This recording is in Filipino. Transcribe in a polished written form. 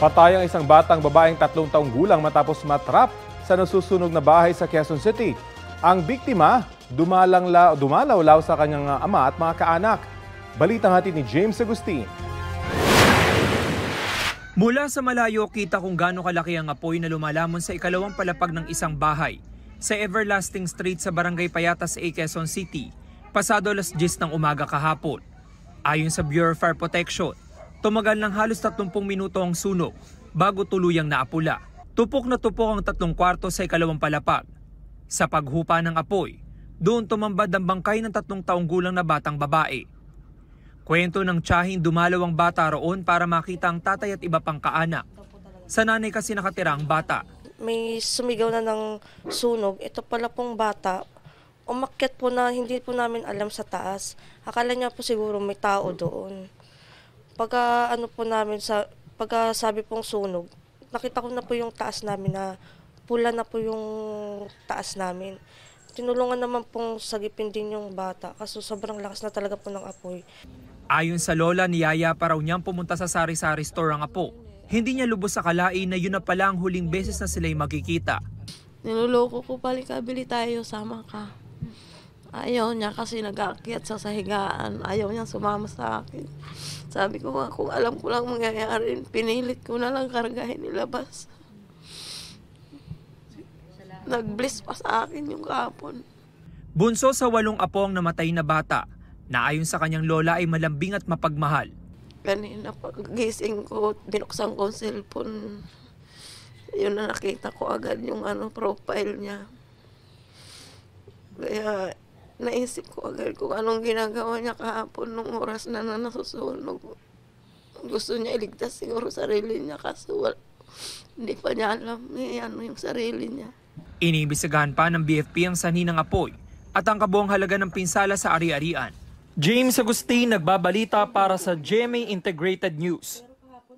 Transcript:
Patay ang isang batang babaeng 3 taong gulang matapos matrap sa nasusunog na bahay sa Quezon City. Ang biktima, dumalawlaw sa kanyang ama at mga kaanak. Balitang hatid ni James Agustin. Mula sa malayo, kita kung gaano kalaki ang apoy na lumalamon sa ikalawang palapag ng isang bahay sa Everlasting Street sa Barangay Payatas, Quezon City, pasado alas 10 ng umaga kahapon. Ayon sa Bureau of Fire Protection, tumagal ng halos 30 minuto ang sunog bago tuluyang naapula. Tupok na tupok ang 3 kwarto sa ikalawang palapag. Sa paghupa ng apoy, doon tumambad ang bangkay ng 3 taong gulang na batang babae. Kwento ng tiyahing dumalaw ang bata roon para makita ang tatay at iba pang kaanak. Sa nanay kasi nakatira ang bata. May sumigaw na ng sunog. Ito pala pong bata, umakyat po na hindi po namin alam sa taas. Akala niya po siguro may tao doon. Pagka sabi pong sunog, nakita ko na po yung taas namin na pula na po yung taas namin. Tinulungan naman pong sagipin din yung bata kasi sobrang lakas na talaga po ng apoy. Ayon sa lola, niyaya pa raw niyang pumunta sa sari-sari store ang apo. Hindi niya lubos akalain na yun na pala ang huling beses na sila'y magkikita. Niloloko ko, kabili tayo, sama ka. Ayaw niya kasi nag-aakyat sa sahigaan. Ayaw niya sumama sa akin. Sabi ko nga, kung alam ko lang mangyayari, pinilit ko na lang kargahin nilabas. Nag-bliss pa sa akin yung kahapon. Bunso sa 8 apo ang namatay na bata, na ayon sa kanyang lola ay malambing at mapagmahal. Kanina pag-gising ko, binuksan ko ang cellphone. Yun na nakita ko agad yung profile niya. Kaya naisip ko agad kung anong ginagawa niya kahapon nung oras na nasusunog. Gusto niya iligtas siguro sarili niya kasi hindi pa niya alam yung sarili niya. Iniimbestigahan pa ng BFP ang sanhi ng apoy at ang kabuang halaga ng pinsala sa ari-arian. James Agustin, nagbabalita para sa GMA Integrated News.